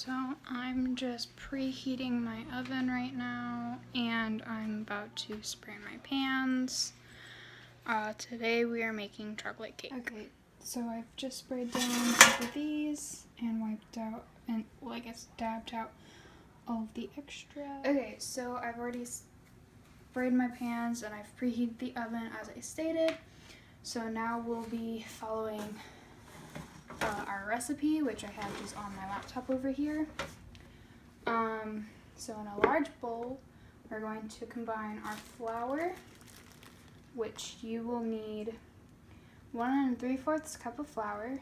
So I'm just preheating my oven right now, and I'm about to spray my pans. Today we are making chocolate cake. Okay, so I've just sprayed down both of these and wiped out, and well, I guess dabbed out all of the extra. Okay, so I've already sprayed my pans and I've preheated the oven as I stated. So now we'll be following our recipe, which I have just on my laptop over here. So in a large bowl, we're going to combine our flour, which you will need 1 3/4 cup of flour.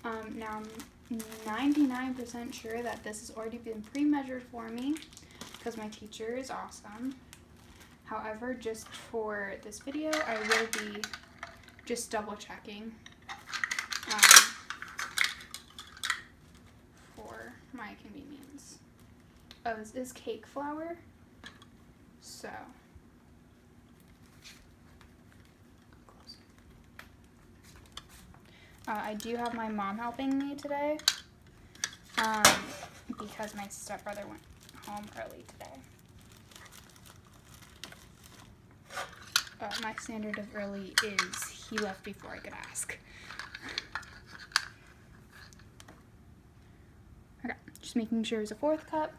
Now I'm 99% sure that this has already been pre-measured for me because my teacher is awesome. However, just for this video, I will be just double checking for my convenience. Oh, this is cake flour, so I do have my mom helping me today because my stepbrother went home early today. My standard of early is he left before I could ask. Okay, just making sure it's a 1/4 cup.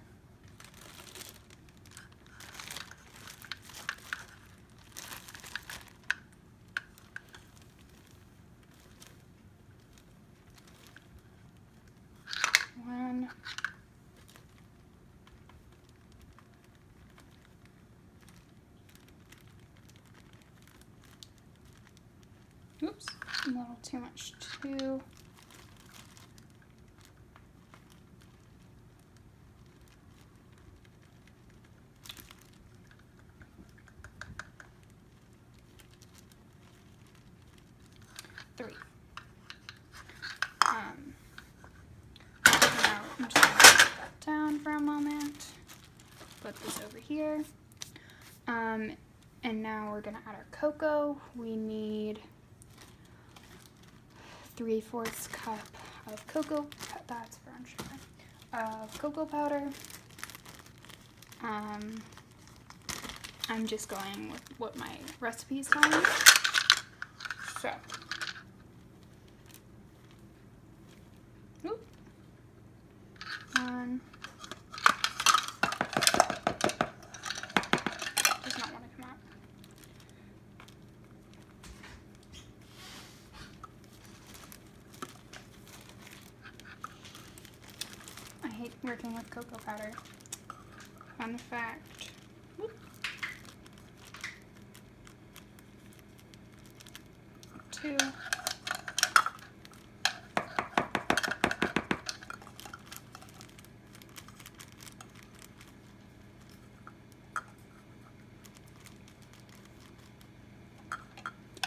One. Oops, a little too much too. Three. Now I'm just gonna put that down for a moment. Put this over here. And now we're gonna add our cocoa. We need 3/4 cup of cocoa. That's brown sugar. Of cocoa powder. I'm just going with what my recipe is telling me. So. Oop. One. Does not want to come out. I hate working with cocoa powder. Fun fact. Whoop. 2.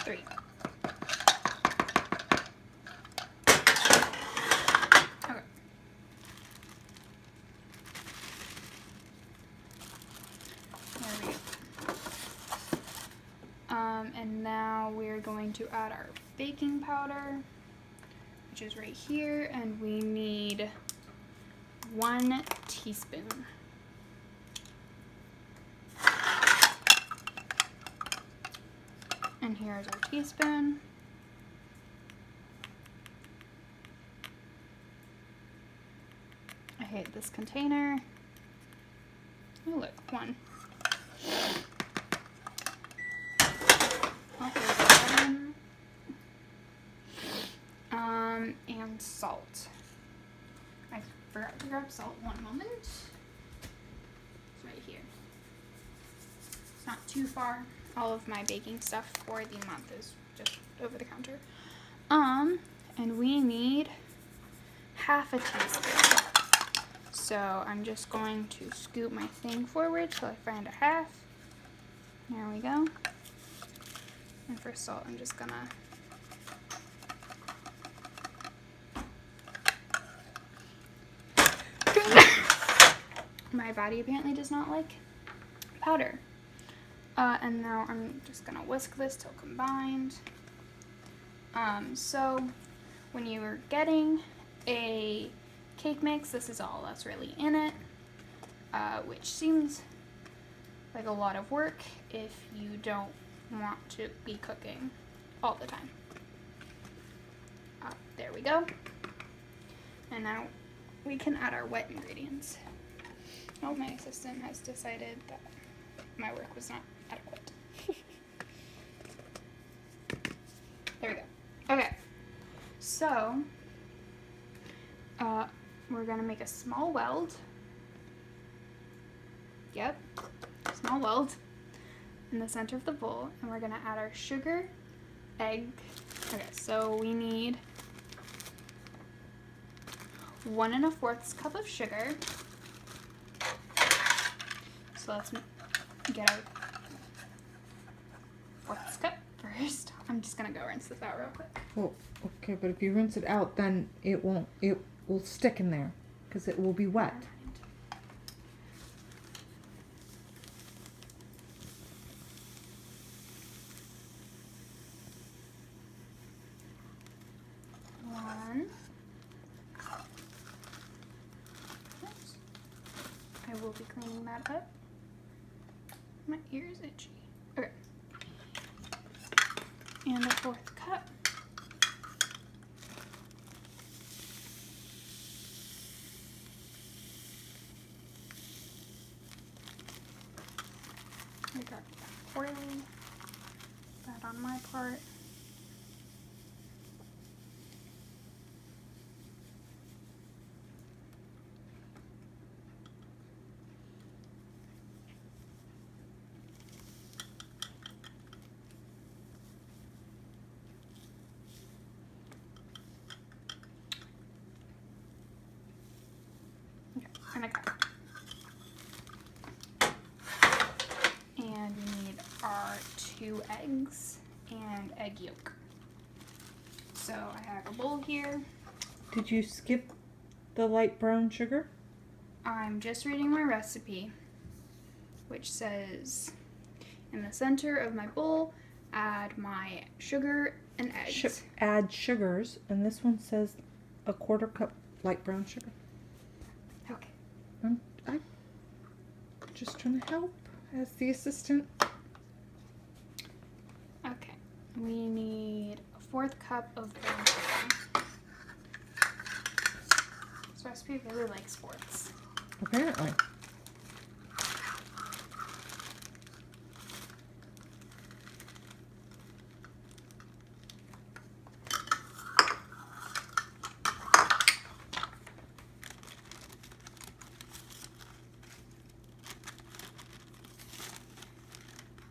Three. Okay. There we go. And now we're going to add our baking powder, which is right here, and we need 1 teaspoon. And here's our teaspoon. I hate this container. Oh look, 1. And salt. I forgot to grab salt. 1 moment. It's right here. It's not too far. All of my baking stuff for the month is just over the counter. And we need 1/2 teaspoon. So I'm just going to scoop my thing forward till I find 1/2. There we go. And for salt, I'm just gonna my body apparently does not like powder. And now I'm just gonna whisk this till combined. So when you're getting a cake mix. This is all that's really in it, which seems like a lot of work if you don't want to be cooking all the time. There we go. And now we can add our wet ingredients. Oh, my assistant has decided that my work was not adequate. There we go. Okay, so we're gonna make a small weld. Yep, small weld in the center of the bowl, and we're gonna add our sugar, egg. Okay, so we need 1 1/4 cup of sugar. So let's get our 1/4 cup first. I'm just gonna go rinse this out real quick. Well, okay, but if you rinse it out, then it will stick in there because it will be wet. I will be cleaning that up. My ear is itchy. Okay. And a 1/4 cup. I got that poorly. That on my part. And a cup. And we need our 2 eggs and egg yolk. So I have a bowl here. Did you skip the light brown sugar? I'm just reading my recipe, which says, in the center of my bowl, add my sugar and eggs. Add sugars, and this one says a 1/4 cup light brown sugar. Okay. I'm just trying to help as the assistant. Okay. We need a 1/4 cup of brown sugar. This recipe really likes sports. Apparently.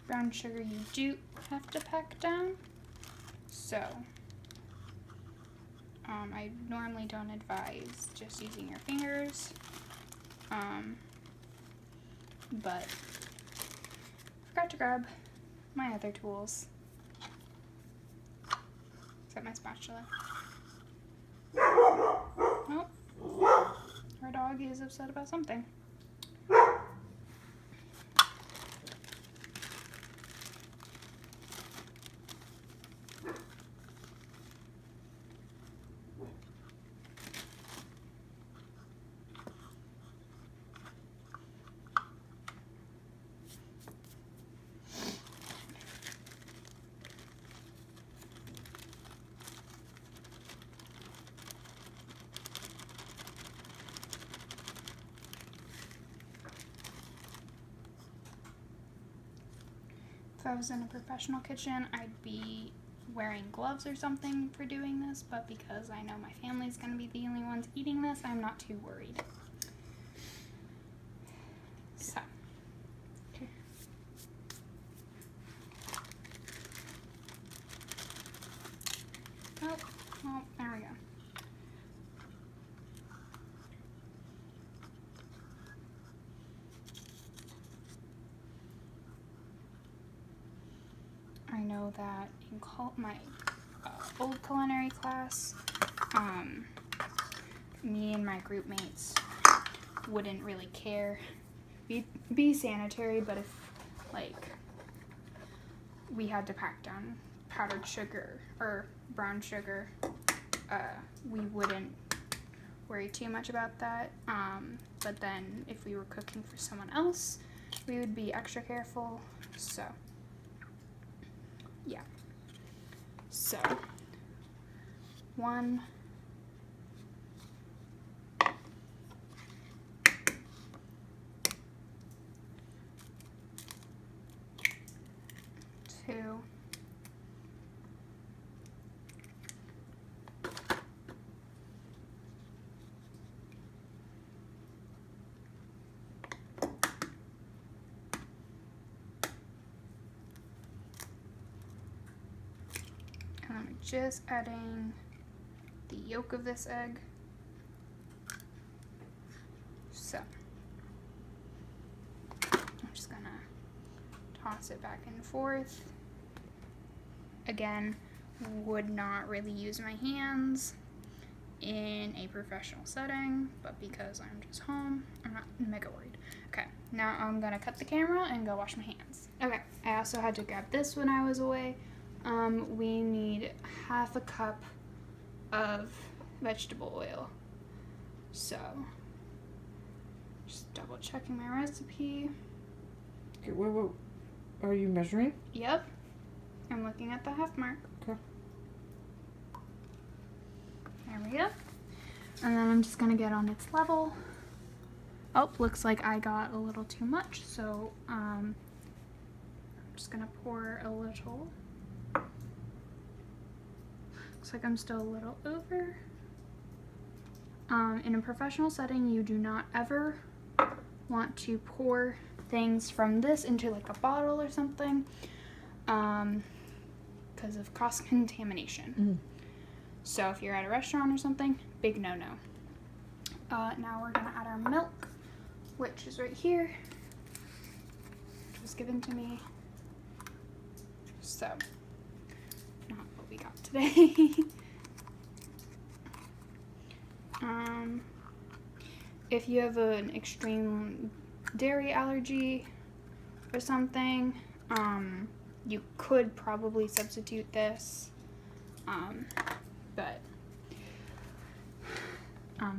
Brown sugar you do have to pack down. So, I normally don't advise just using your fingers, but forgot to grab my other tools. Is that my spatula? Oh, our dog is upset about something. If I was in a professional kitchen, I'd be wearing gloves or something for doing this, but because I know my family's going to be the only ones eating this, I'm not too worried. So. Okay. Oh, well, there we go. I know that in my old culinary class, me and my group mates wouldn't really care. Be sanitary, but if, like, we had to pack down powdered sugar or brown sugar, we wouldn't worry too much about that. But then if we were cooking for someone else, we would be extra careful. So, yeah. So, 1, 2, and I'm just adding the yolk of this egg. So, I'm just gonna toss it back and forth. Again, would not really use my hands in a professional setting, but because I'm just home, I'm not mega worried. Okay, now I'm gonna cut the camera and go wash my hands. Okay, I also had to grab this when I was away. We need 1/2 cup of vegetable oil. So, just double checking my recipe. Okay, what are you measuring? Yep, I'm looking at the half mark. Okay. There we go. And then I'm just gonna get on its level. Oh, looks like I got a little too much, so I'm just gonna pour a little. Looks like I'm still a little over. In a professional setting, you do not ever want to pour things from this into like a bottle or something, because of cross-contamination. So if you're at a restaurant or something, big no-no. Now we're gonna add our milk, which is right here. It was given to me. So, not what we got today. If you have an extreme dairy allergy or something, you could probably substitute this.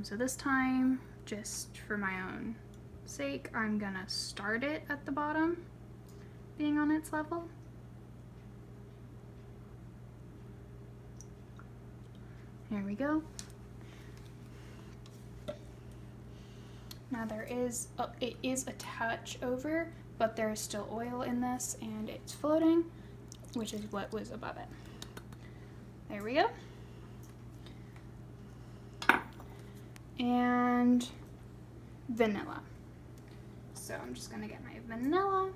So this time, just for my own sake, I'm gonna start it at the bottom, being on its level. There we go. Now it is a touch over, but there is still oil in this and it's floating, which is what was above it. There we go. And vanilla. So I'm just gonna get my vanilla,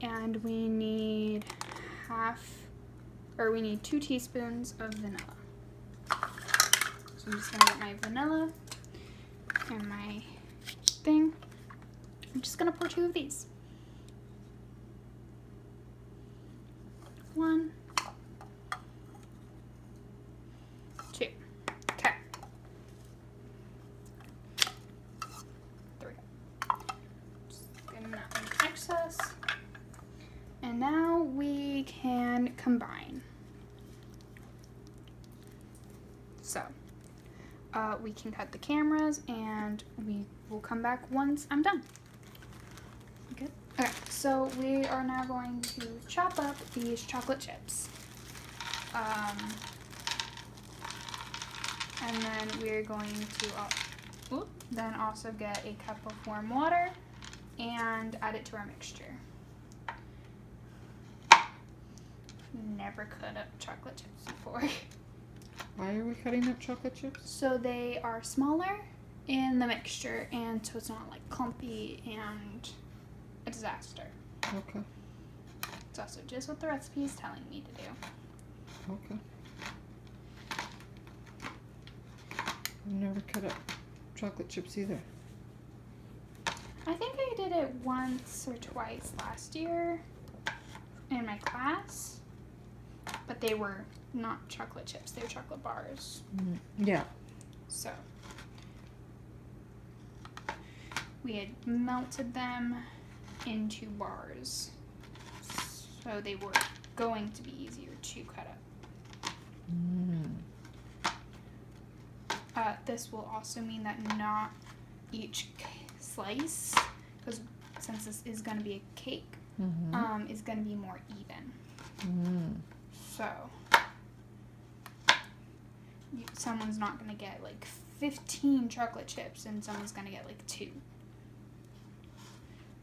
and we need 2 teaspoons of vanilla. So I'm just gonna get my vanilla and my thing. I'm just gonna pour 2 of these. 1, 2. Okay. There we go. Just getting that one excess. And now we can combine. So, we can cut the cameras and we will come back once I'm done. Good. Okay, so we are now going to chop up these chocolate chips. And then we're going to then also get a cup of warm water and add it to our mixture. Never cut up chocolate chips before. Why are we cutting up chocolate chips? So they are smaller in the mixture, and so it's not like clumpy and a disaster. Okay. It's also just what the recipe is telling me to do. Okay. I've never cut up chocolate chips either. I think I did it once or twice last year in my class, but they were not chocolate chips, they were chocolate bars. Yeah. So we had melted them into bars, so they were going to be easier to cut up. This will also mean that not each slice, because since this is going to be a cake, is going to be more even. So someone's not going to get like 15 chocolate chips and someone's going to get like 2.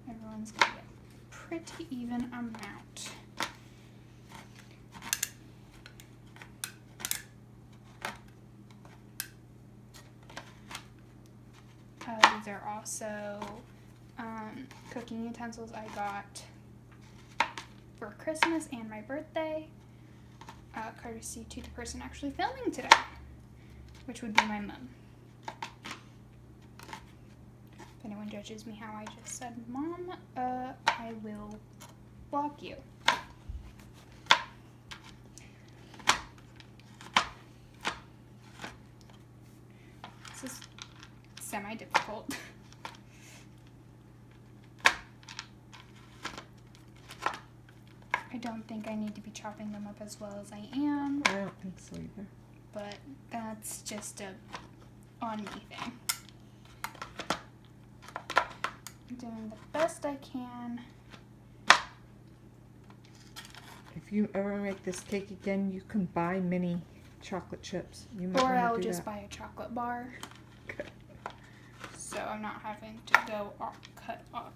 Everyone's going to get a pretty even amount. These are also cooking utensils I got for Christmas and my birthday, courtesy to the person actually filming today, which would be my mom. If anyone judges me how I just said mom, I will block you. This is semi-difficult. I don't think I need to be chopping them up as well as I am. I don't think so either. But that's just a on me thing. I'm doing the best I can. If you ever make this cake again, you can buy mini chocolate chips. You might Or wanna I'll do just that. buy a chocolate bar. Okay. So I'm not having to go cut up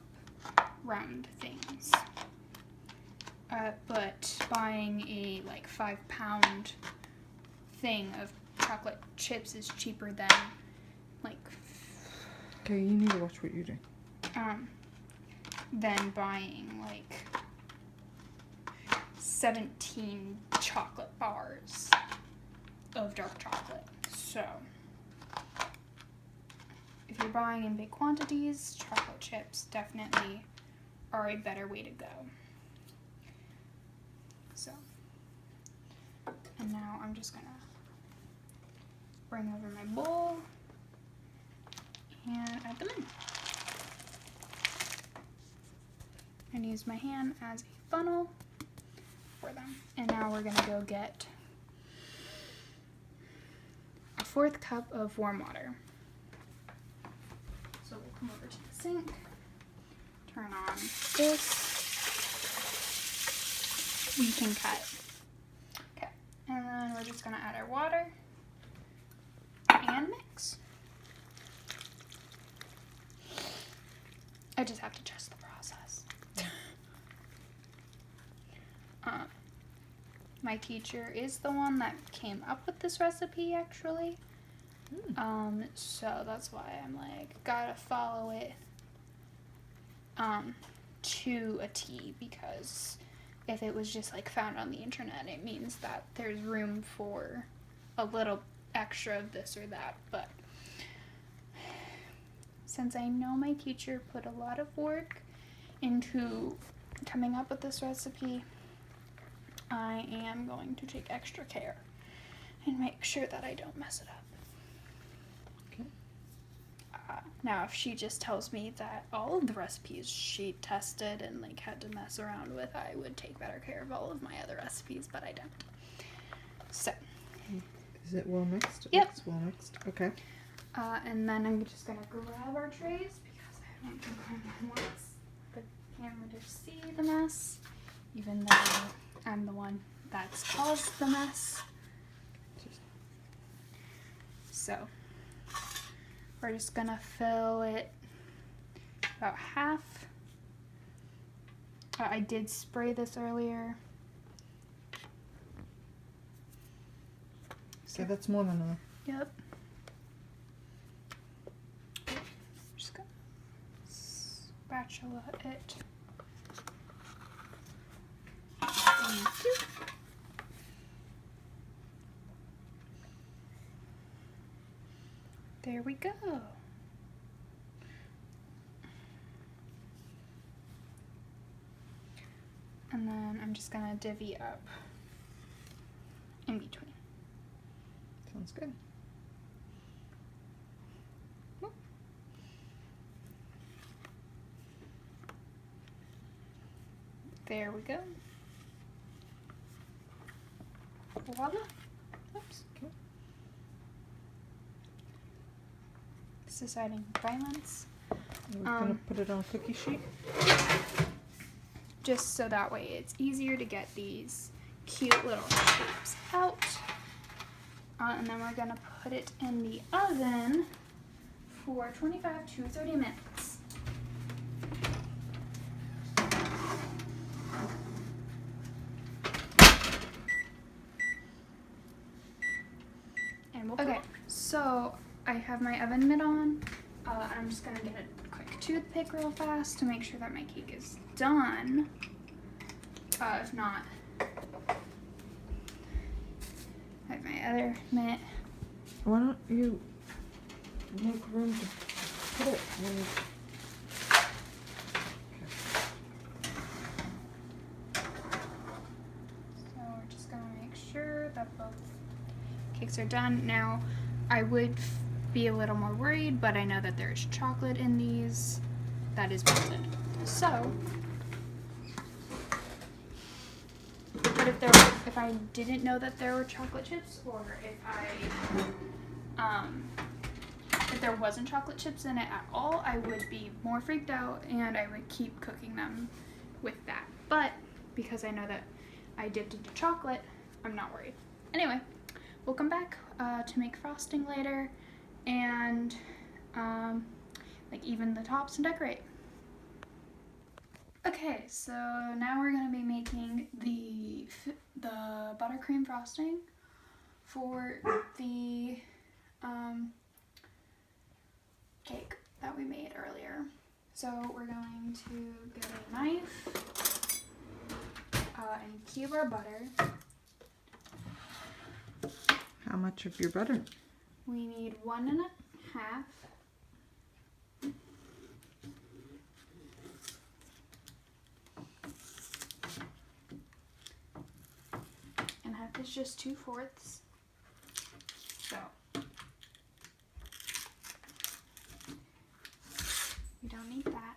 round things. But buying a like 5-pound thing of chocolate chips is cheaper than like Okay, you need to watch what you're doing. than buying like 17 chocolate bars of dark chocolate. So if you're buying in big quantities, chocolate chips definitely are a better way to go. So, and now I'm just gonna bring over my bowl and add them in. And use my hand as a funnel for them. And now we're gonna go get a 4th cup of warm water. So we'll come over to the sink, turn on this. We can cut. Okay, and then we're just gonna add our water and mix. I just have to trust the process. My teacher is the one that came up with this recipe, actually. So that's why I'm like, gotta follow it to a T, because if it was just like found on the internet, it means that there's room for a little extra of this or that. But since I know my teacher put a lot of work into coming up with this recipe, I am going to take extra care and make sure that I don't mess it up. Okay. Now, if she just tells me that all of the recipes she tested and like had to mess around with, I would take better care of all of my other recipes, but I don't. So. Is it well mixed? Yep. It's well mixed. Okay. And then I'm just gonna grab our trays because I don't think I want the camera to see the mess, even though I'm the one that's caused the mess. So we're just gonna fill it about half. I did spray this earlier. So that's more than enough. Yep. Just gonna spatula it. Thank you. There we go. And then I'm just gonna divvy up in between. Sounds good. There we go. Voila. Oops. Okay. deciding violence. We're gonna put it on a cookie sheet. Just so that way it's easier to get these cute little shapes out. And then we're gonna put it in the oven for 25 to 30 minutes. And okay, so I have my oven mitt on. I'm just gonna get a quick toothpick real fast to make sure that my cake is done. If not, I have my other mitt. Why don't you make room to put it where... So we're just gonna make sure that both cakes are done. Now, I would be a little more worried, but I know that there's chocolate in these that is melted. So, but if I didn't know that there were chocolate chips, or if there wasn't chocolate chips in it at all, I would be more freaked out and I would keep cooking them with that. But because I know that I dipped into chocolate, I'm not worried. Anyway, we'll come back to make frosting later and like even the tops and decorate. Okay, so now we're gonna be making the buttercream frosting for the cake that we made earlier. So we're going to get a knife and cube our butter. How much of your butter? We need 1.5. And half is just 2/4. So we don't need that.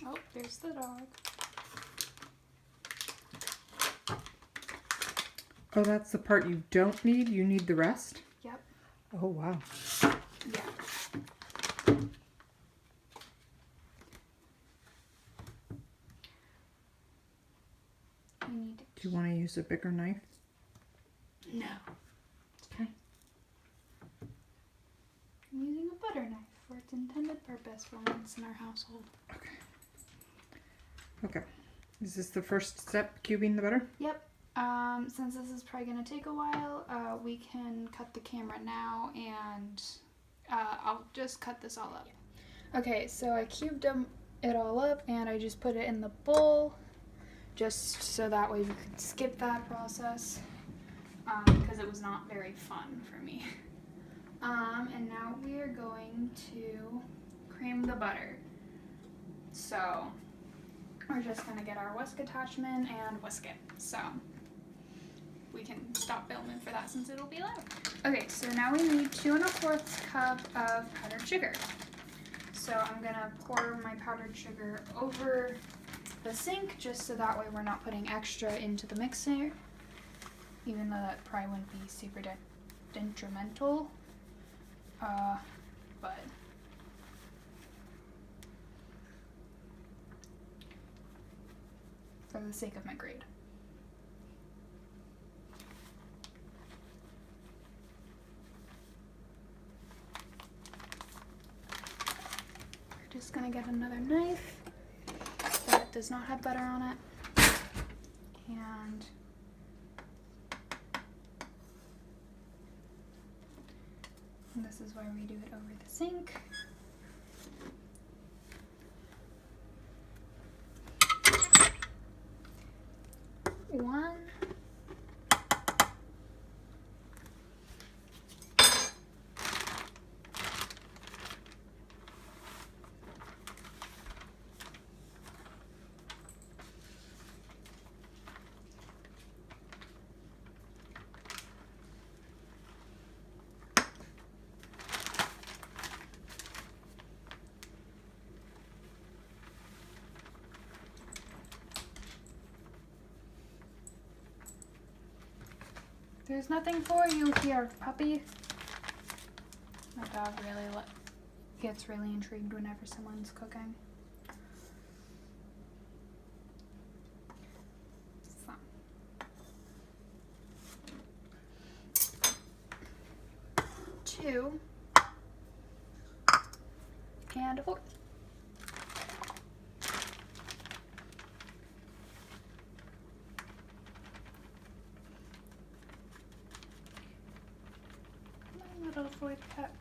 Oh, there's the dog. Oh, that's the part you don't need? You need the rest? Yep. Oh, wow. Yeah. We need to... Do you want to use a bigger knife? No. Okay. I'm using a butter knife for its intended purpose for once in our household. Okay. Okay. Is this the first step, cubing the butter? Yep. Since this is probably going to take a while, we can cut the camera now and I'll just cut this all up. Okay, so I cubed it all up and I just put it in the bowl just so that way we could skip that process because it was not very fun for me. And now we are going to cream the butter. So we're just going to get our whisk attachment and whisk it. So we can stop filming for that since it'll be loud. Okay, so now we need 2 1/4 cup of powdered sugar. So I'm gonna pour my powdered sugar over the sink just so that way we're not putting extra into the mixer, even though that probably wouldn't be super detrimental, but for the sake of my grade. Just gonna get another knife that does not have butter on it, and this is where we do it over the sink. One. There's nothing for you here, puppy. My dog really gets really intrigued whenever someone's cooking. So. 2 and a 4th. My little 4th cup.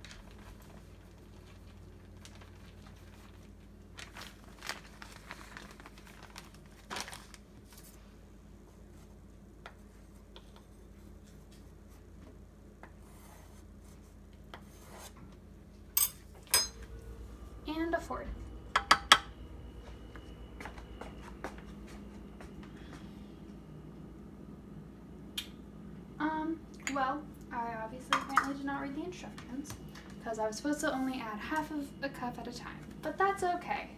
And a 4th. Well, I obviously apparently did not read the instructions because I was supposed to only add half of a cup at a time, but that's okay.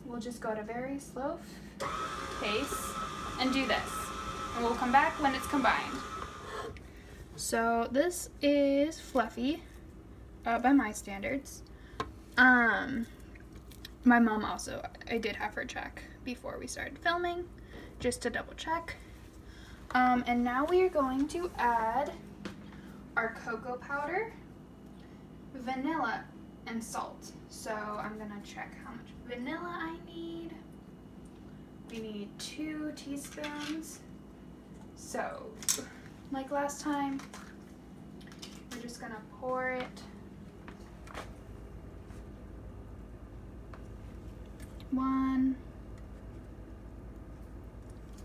We'll just go at a very slow pace and do this, and we'll come back when it's combined. So this is fluffy, by my standards. My mom also, I did have her check before we started filming, just to double check. And now we are going to add our cocoa powder, vanilla, and salt. So I'm gonna check how much vanilla I need. We need 2 teaspoons. So, like last time, we're just gonna pour it. 1,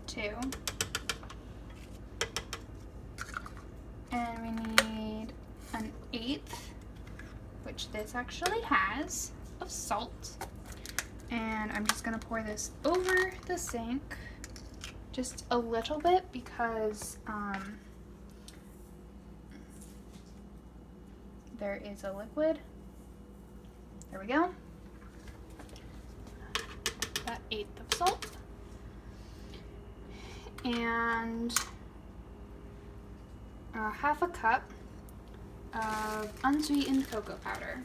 2, and we need an 1/8, which this actually has, of salt. And I'm just gonna pour this over the sink, just a little bit, because there is a liquid. There we go. That 1/8 of salt. And half a cup of unsweetened cocoa powder.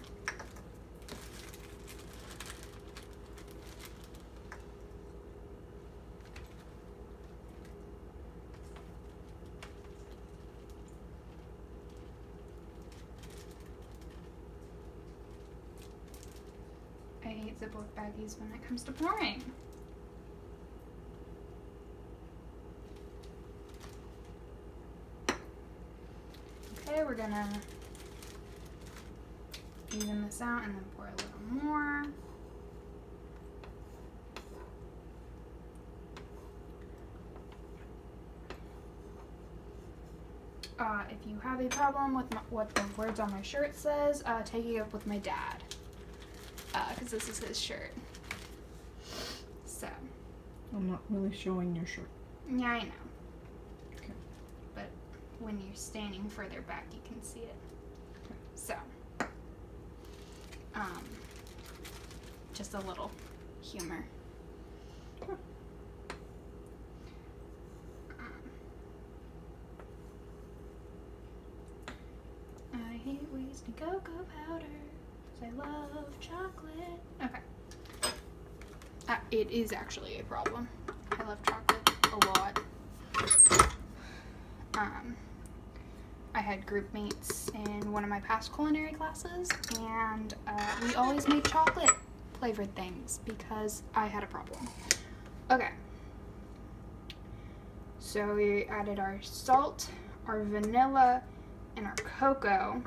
I hate Ziploc baggies when it comes to pouring. Okay, we're gonna even this out and then pour a little more. If you have a problem with what the words on my shirt says, take it up with my dad, because this is his shirt. So. I'm not really showing your shirt. Yeah, I know. Okay. But when you're standing further back, you can see it. Okay. So, just a little humor. Okay. I hate wasting cocoa powder because I love chocolate. Okay. It is actually a problem. I love chocolate a lot. I had group mates in one of my past culinary classes, and we always made chocolate flavored things because I had a problem. Okay. So we added our salt, our vanilla, and our cocoa.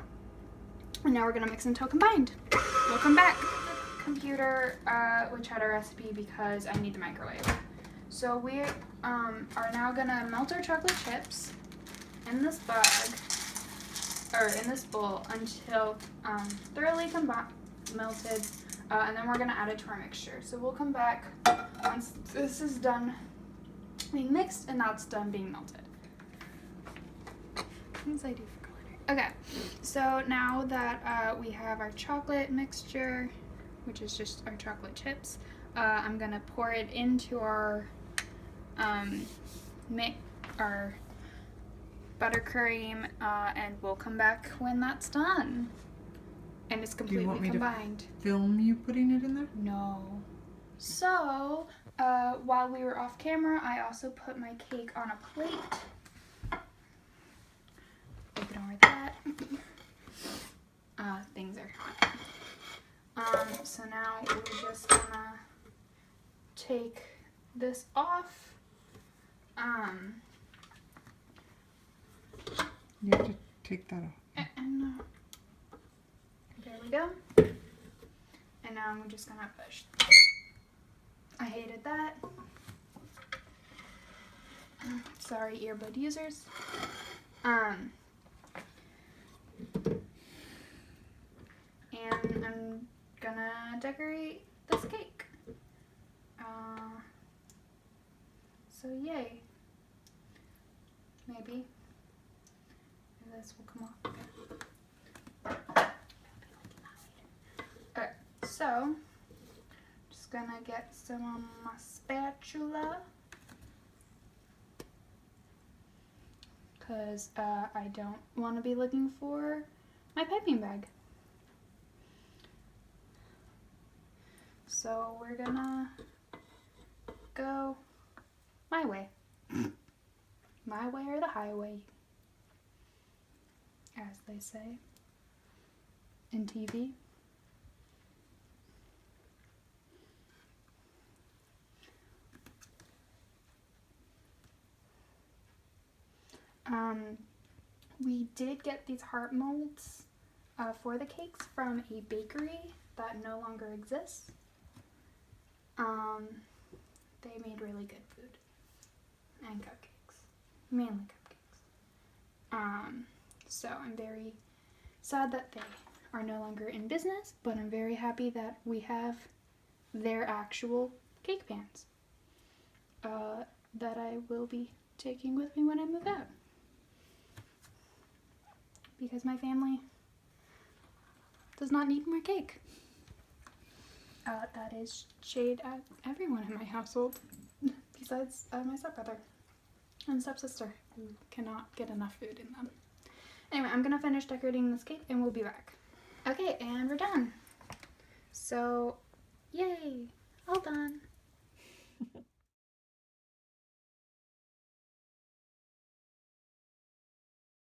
And now we're gonna mix until combined. We'll come back. The computer, which had a recipe because I need the microwave. So we are now gonna melt our chocolate chips in this bag, or in this bowl, until thoroughly melted, and then we're gonna add it to our mixture. So we'll come back once this is done being mixed and that's done being melted. Things I do for culinary. Okay, so now that we have our chocolate mixture, which is just our chocolate chips, I'm gonna pour it into our buttercream, and we'll come back when that's done. And it's completely combined. Film you putting it in there? No. So, while we were off camera, I also put my cake on a plate. Ignore that. Things are hot. So now we're just gonna take this off. You have to take that off. And there we go. And now I'm just gonna push. I hated that. Sorry, earbud users. And I'm gonna decorate this cake. So yay. Maybe this will come off. Okay. So just gonna get some on my spatula, because I don't want to be looking for my piping bag. So we're gonna go my way. My way or the highway, as they say in TV. We did get these heart molds for the cakes from a bakery that no longer exists. They made really good food and cupcakes, mainly cupcakes. So I'm very sad that they are no longer in business, but I'm very happy that we have their actual cake pans that I will be taking with me when I move out, because my family does not need more cake. That is shade at everyone in my household, besides my stepbrother and stepsister, who cannot get enough food in them. Anyway, I'm gonna finish decorating this cake and we'll be back. Okay, and we're done. So, yay, all done.